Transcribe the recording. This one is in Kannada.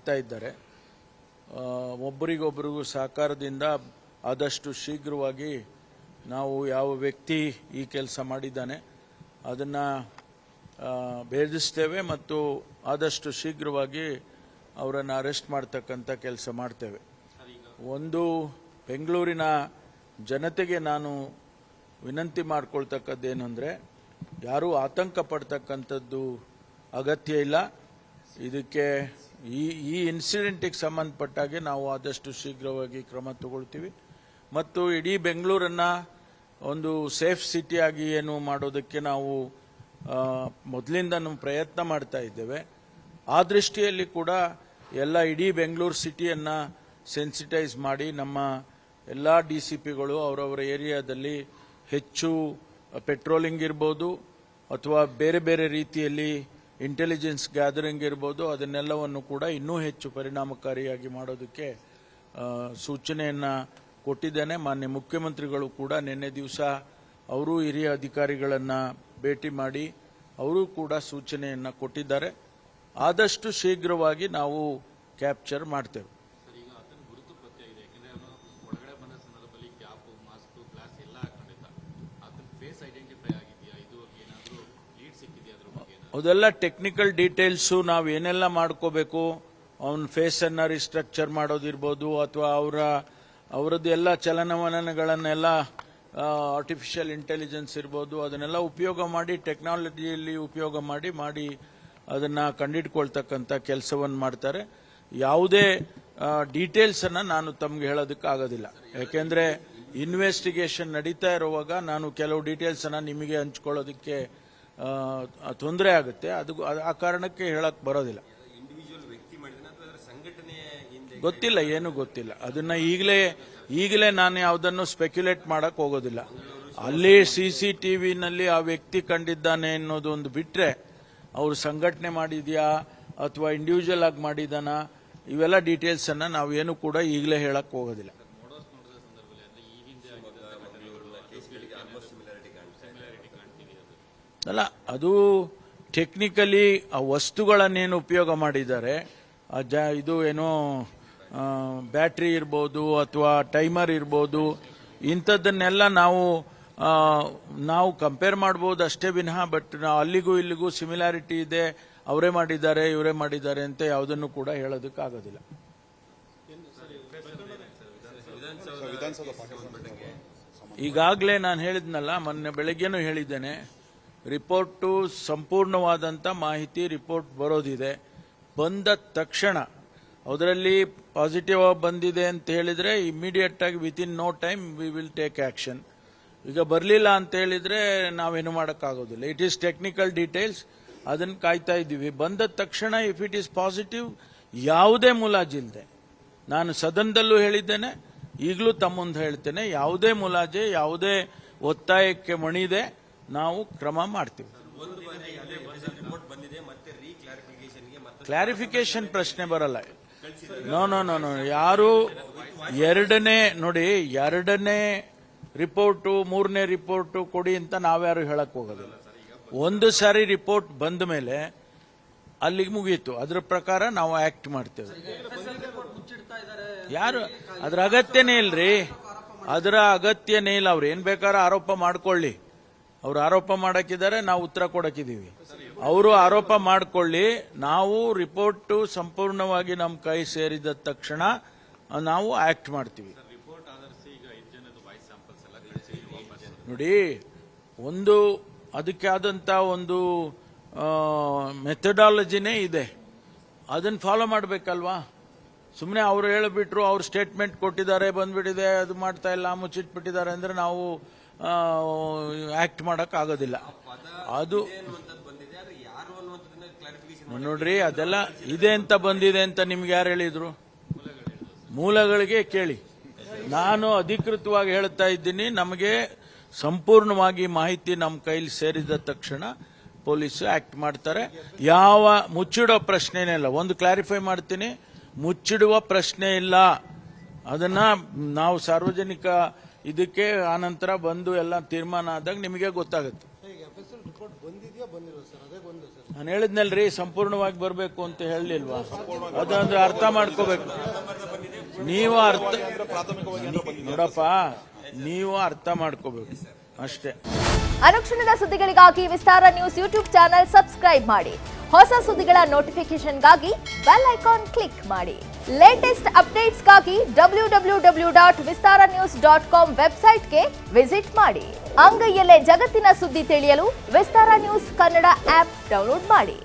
ಮಾಡ್ತಾ ಇದ್ದಾರೆ. ಒಬ್ಬರಿಗೊಬ್ಬರಿಗೂ ಸಹಕಾರದಿಂದ ಆದಷ್ಟು ಶೀಘ್ರವಾಗಿ ನಾವು ಯಾವ ವ್ಯಕ್ತಿ ಈ ಕೆಲಸ ಮಾಡಿದ್ದಾನೆ ಅದನ್ನು ಭೇದಿಸ್ತೇವೆ ಮತ್ತು ಆದಷ್ಟು ಶೀಘ್ರವಾಗಿ ಅವರನ್ನು ಅರೆಸ್ಟ್ ಮಾಡ್ತಕ್ಕಂಥ ಕೆಲಸ ಮಾಡ್ತೇವೆ. ಒಂದು ಬೆಂಗಳೂರಿನ ಜನತೆಗೆ ನಾನು ವಿನಂತಿ ಮಾಡಿಕೊಳ್ತಕ್ಕದ್ದೇನು ಅಂದರೆ, ಯಾರೂ ಆತಂಕ ಪಡ್ತಕ್ಕಂಥದ್ದು ಅಗತ್ಯ ಇಲ್ಲ. ಇದಕ್ಕೆ ಈ ಇನ್ಸಿಡೆಂಟಿಗೆ ಸಂಬಂಧಪಟ್ಟಾಗೆ ನಾವು ಆದಷ್ಟು ಶೀಘ್ರವಾಗಿ ಕ್ರಮ ತಗೊಳ್ತೀವಿ ಮತ್ತು ಇಡೀ ಬೆಂಗಳೂರನ್ನು ಒಂದು ಸೇಫ್ ಸಿಟಿಯಾಗಿ ಏನು ಮಾಡೋದಕ್ಕೆ ನಾವು ಮೊದಲಿಂದ ಪ್ರಯತ್ನ ಮಾಡ್ತಾ ಇದ್ದೇವೆ. ಆ ದೃಷ್ಟಿಯಲ್ಲಿ ಕೂಡ ಇಡೀ ಬೆಂಗಳೂರು ಸಿಟಿಯನ್ನು ಸೆನ್ಸಿಟೈಸ್ ಮಾಡಿ ನಮ್ಮ ಎಲ್ಲ DCPಗಳು ಅವರವರ ಏರಿಯಾದಲ್ಲಿ ಹೆಚ್ಚು ಪೆಟ್ರೋಲಿಂಗ್ ಇರ್ಬೋದು ಅಥವಾ ಬೇರೆ ಬೇರೆ ರೀತಿಯಲ್ಲಿ ಇಂಟೆಲಿಜೆನ್ಸ್ ಗ್ಯಾದರಿಂಗ್ ಇರ್ಬೋದು, ಅದನ್ನೆಲ್ಲವನ್ನು ಕೂಡ ಇನ್ನೂ ಹೆಚ್ಚು ಪರಿಣಾಮಕಾರಿಯಾಗಿ ಮಾಡೋದಕ್ಕೆ ಸೂಚನೆಯನ್ನು ಕೊಟ್ಟಿದ್ದೇನೆ. ಮಾನ್ಯ ಮುಖ್ಯಮಂತ್ರಿಗಳು ಕೂಡ ನಿನ್ನೆ ದಿವಸ ಅವರು ಹಿರಿಯ ಅಧಿಕಾರಿಗಳನ್ನು ಭೇಟಿ ಮಾಡಿ ಅವರು ಕೂಡ ಸೂಚನೆಯನ್ನು ಕೊಟ್ಟಿದ್ದಾರೆ. ಆದಷ್ಟು ಶೀಘ್ರವಾಗಿ ನಾವು ಕ್ಯಾಪ್ಚರ್ ಮಾಡ್ತೇವೆ. ಅದೆಲ್ಲ ಟೆಕ್ನಿಕಲ್ ಡೀಟೇಲ್ಸು ನಾವು ಏನೆಲ್ಲ ಮಾಡ್ಕೋಬೇಕು, ಅವನ ಫೇಸನ್ನು ರಿಸ್ಟ್ರಕ್ಚರ್ ಮಾಡೋದಿರ್ಬೋದು ಅಥವಾ ಅವರದ್ದು ಎಲ್ಲ ಚಲನವಲನಗಳನ್ನೆಲ್ಲ ಆರ್ಟಿಫಿಷಿಯಲ್ ಇಂಟೆಲಿಜೆನ್ಸ್ ಇರ್ಬೋದು, ಅದನ್ನೆಲ್ಲ ಉಪಯೋಗ ಮಾಡಿ ಟೆಕ್ನಾಲಜಿಯಲ್ಲಿ ಉಪಯೋಗ ಮಾಡಿ ಅದನ್ನು ಕಂಡಿಡ್ಕೊಳ್ತಕ್ಕಂಥ ಕೆಲಸವನ್ನು ಮಾಡ್ತಾರೆ. ಯಾವುದೇ ಡೀಟೇಲ್ಸನ್ನು ನಾನು ತಮಗೆ ಹೇಳೋದಕ್ಕಾಗೋದಿಲ್ಲ, ಯಾಕೆಂದರೆ ಇನ್ವೆಸ್ಟಿಗೇಷನ್ ನಡೀತಾ ಇರುವಾಗ ನಾನು ಕೆಲವು ಡೀಟೇಲ್ಸನ್ನು ನಿಮಗೆ ಹಂಚ್ಕೊಳ್ಳೋದಕ್ಕೆ ತೊಂದರೆ ಆಗುತ್ತೆ. ಅದು ಆ ಕಾರಣಕ್ಕೆ ಹೇಳಕ್ ಬರೋದಿಲ್ಲ. ಗೊತ್ತಿಲ್ಲ, ಏನು ಗೊತ್ತಿಲ್ಲ. ಅದನ್ನ ಈಗಲೇ ನಾನು ಯಾವುದನ್ನು ಸ್ಪೆಕ್ಯುಲೇಟ್ ಮಾಡಕ್ ಹೋಗೋದಿಲ್ಲ. ಅಲ್ಲಿ CCTVನಲ್ಲಿ ಆ ವ್ಯಕ್ತಿ ಕಂಡಿದ್ದಾನೆ ಅನ್ನೋದು ಒಂದು ಬಿಟ್ರೆ, ಅವರು ಸಂಘಟನೆ ಮಾಡಿದ್ಯಾ ಅಥವಾ ಇಂಡಿವಿಜುವಲ್ ಆಗಿ ಮಾಡಿದಾನ, ಇವೆಲ್ಲ ಡೀಟೇಲ್ಸ್ ಅನ್ನ ನಾವೇನು ಕೂಡ ಈಗಲೇ ಹೇಳಕ್ ಹೋಗೋದಿಲ್ಲ. ಅಲ್ಲ, ಅದು ಟೆಕ್ನಿಕಲಿ ಆ ವಸ್ತುಗಳನ್ನೇನು ಉಪಯೋಗ ಮಾಡಿದ್ದಾರೆ, ಇದು ಏನೋ ಬ್ಯಾಟ್ರಿ ಇರ್ಬೋದು ಅಥವಾ ಟೈಮರ್ ಇರ್ಬೋದು, ಇಂಥದ್ದನ್ನೆಲ್ಲ ನಾವು ಕಂಪೇರ್ ಮಾಡ್ಬೋದು ಅಷ್ಟೇ ವಿನಃ, ಬಟ್ ಅಲ್ಲಿಗೂ ಇಲ್ಲಿಗೂ ಸಿಮಿಲಾರಿಟಿ ಇದೆ, ಅವರೇ ಮಾಡಿದ್ದಾರೆ ಇವರೇ ಮಾಡಿದ್ದಾರೆ ಅಂತ ಯಾವುದನ್ನು ಕೂಡ ಹೇಳೋದಕ್ಕಾಗೋದಿಲ್ಲ. ಈಗಾಗಲೇ ನಾನು ಹೇಳಿದ್ನಲ್ಲ, ಮೊನ್ನೆ ಬೆಳಗ್ಗೆನೂ ಹೇಳಿದ್ದೇನೆ, ರಿಪೋರ್ಟು ಸಂಪೂರ್ಣವಾದಂಥ ಮಾಹಿತಿ ರಿಪೋರ್ಟ್ ಬರೋದಿದೆ. ಬಂದ ತಕ್ಷಣ ಅದರಲ್ಲಿ ಪಾಸಿಟಿವ್ ಬಂದಿದೆ ಅಂತ ಹೇಳಿದ್ರೆ ಇಮಿಡಿಯೇಟ್ ಆಗಿ within no time we will take action. ಈಗ ಬರಲಿಲ್ಲ ಅಂತ ಹೇಳಿದ್ರೆ ನಾವೇನು ಮಾಡೋಕ್ಕಾಗೋದಿಲ್ಲ. ಇಟ್ ಈಸ್ ಟೆಕ್ನಿಕಲ್ ಡೀಟೇಲ್ಸ್, ಅದನ್ನು ಕಾಯ್ತಾ ಇದ್ದೀವಿ. ಬಂದ ತಕ್ಷಣ ಇಫ್ ಇಟ್ ಈಸ್ ಪಾಸಿಟಿವ್, ಯಾವುದೇ ಮುಲಾಜಿಲ್ಲದೆ, ನಾನು ಸದನದಲ್ಲೂ ಹೇಳಿದ್ದೇನೆ, ಈಗಲೂ ತಮ್ಮ ಮುಂದೆ ಹೇಳ್ತೇನೆ, ಯಾವುದೇ ಮುಲಾಜೆ ಯಾವುದೇ ಒತ್ತಾಯಕ್ಕೆ ಮಣಿದೆ ನಾವು ಕ್ರಮ ಮಾಡ್ತೀವಿ. ಕ್ಲಾರಿಫಿಕೇಶನ್ ಪ್ರಶ್ನೆ ಬರಲ್ಲ. ನೋ, ಯಾರು ಎರಡನೇ ರಿಪೋರ್ಟು ಮೂರನೇ ರಿಪೋರ್ಟು ಕೊಡಿ ಅಂತ ನಾವ್ಯಾರು ಹೇಳಕ್ ಹೋಗೋದಿಲ್ಲ. ಒಂದು ಸಾರಿ ರಿಪೋರ್ಟ್ ಬಂದ ಮೇಲೆ ಅಲ್ಲಿಗೆ ಮುಗಿಯಿತು, ಅದರ ಪ್ರಕಾರ ನಾವು ಆಕ್ಟ್ ಮಾಡ್ತೇವೆ. ಯಾರು ಅದರ ಅಗತ್ಯನೇ ಇಲ್ರಿ, ಅದರ ಅಗತ್ಯನೇ ಇಲ್ಲ. ಅವ್ರು ಏನ್ ಬೇಕಾದ್ರೆ ಆರೋಪ ಮಾಡ್ಕೊಳ್ಳಿ, ಅವ್ರು ಆರೋಪ ಮಾಡಕ್ಕಿದ್ದಾರೆ, ನಾವು ಉತ್ತರ ಕೊಡಕ್ಕಿದ್ದೀವಿ. ಅವರು ಆರೋಪ ಮಾಡ್ಕೊಳ್ಳಿ, ನಾವು ರಿಪೋರ್ಟ್ ಸಂಪೂರ್ಣವಾಗಿ ನಮ್ಮ ಕೈ ಸೇರಿದ ತಕ್ಷಣ ನಾವು ಆಕ್ಟ್ ಮಾಡ್ತೀವಿ. ನೋಡಿ, ಒಂದು ಅದಕ್ಕೆ ಆದಂತ ಒಂದು ಮೆಥಡಾಲಜಿನೇ ಇದೆ, ಅದನ್ನ ಫಾಲೋ ಮಾಡಬೇಕಲ್ವಾ. ಸುಮ್ಮನೆ ಅವರು ಹೇಳಿಬಿಟ್ರು, ಅವ್ರು ಸ್ಟೇಟ್ಮೆಂಟ್ ಕೊಟ್ಟಿದ್ದಾರೆ, ಬಂದ್ಬಿಟ್ಟಿದೆ, ಅದು ಮಾಡ್ತಾ ಇಲ್ಲ, ಮುಚ್ಚಿಟ್ಬಿಟ್ಟಿದ್ದಾರೆ ಅಂದ್ರೆ ನಾವು ಆಕ್ಟ್ ಮಾಡಕ್ ಆಗೋದಿಲ್ಲ. ಅದು ನೋಡ್ರಿ, ಅದೆಲ್ಲ ಇದೆ ಅಂತ ಬಂದಿದೆ ಅಂತ ನಿಮ್ಗೆ ಯಾರು ಹೇಳಿದ್ರು? ಮೂಲಗಳಿಗೆ ಕೇಳಿ. ನಾನು ಅಧಿಕೃತವಾಗಿ ಹೇಳ್ತಾ ಇದ್ದೀನಿ, ನಮಗೆ ಸಂಪೂರ್ಣವಾಗಿ ಮಾಹಿತಿ ನಮ್ಮ ಕೈಲಿ ಸೇರಿದ ತಕ್ಷಣ ಪೊಲೀಸ್ ಆಕ್ಟ್ ಮಾಡ್ತಾರೆ. ಯಾವ ಮುಚ್ಚಿಡೋ ಪ್ರಶ್ನೆನೇ ಇಲ್ಲ. ಒಂದು ಕ್ಲಾರಿಫೈ ಮಾಡ್ತೀನಿ, ಮುಚ್ಚಿಡುವ ಪ್ರಶ್ನೆ ಇಲ್ಲ. ಅದನ್ನ ನಾವು ಸಾರ್ವಜನಿಕ ಇದಕ್ಕೆ ಆನಂತರ ಬಂದು ಎಲ್ಲ ತೀರ್ಮಾನ ಆದಾಗ ನಿಮಗೆ ಗೊತ್ತಾಗುತ್ತೆ. ನಾನು ಹೇಳಿದ್ನಲ್ರಿ ಸಂಪೂರ್ಣವಾಗಿ ಬರಬೇಕು ಅಂತ ಹೇಳಲಿಲ್ವಾ? ಅದಂದ್ರೆ ಅರ್ಥ ಮಾಡ್ಕೋಬೇಕು ನೀವು. ನೋಡಪ್ಪ, ನೀವು ಅರ್ಥ ಮಾಡ್ಕೋಬೇಕು ಅಷ್ಟೇ. ಅನುಕ್ಷಣದ ಸುದ್ದಿಗಳಿಗಾಗಿ ವಿಸ್ತಾರ ನ್ಯೂಸ್ ಯೂಟ್ಯೂಬ್ ಚಾನೆಲ್ ಸಬ್ಸ್ಕ್ರೈಬ್ ಮಾಡಿ. ಹೊಸ ಸುದ್ದಿಗಳ ನೋಟಿಫಿಕೇಶನ್ಗಾಗಿ ಬೆಲ್ ಐಕಾನ್ ಕ್ಲಿಕ್ ಮಾಡಿ. ಲೇಟೆಸ್ಟ್ ಅಪ್ಡೇಟ್ಸ್ಗಾಗಿ www.vistaranews.com ವೆಬ್ಸೈಟ್ಗೆ ವಿಸಿಟ್ ಮಾಡಿ. ಅಂಗೈಯಲ್ಲೇ ಜಗತ್ತಿನ ಸುದ್ದಿ ತಿಳಿಯಲು ವಿಸ್ತಾರ ನ್ಯೂಸ್ ಕನ್ನಡ ಆಪ್ ಡೌನ್ಲೋಡ್ ಮಾಡಿ.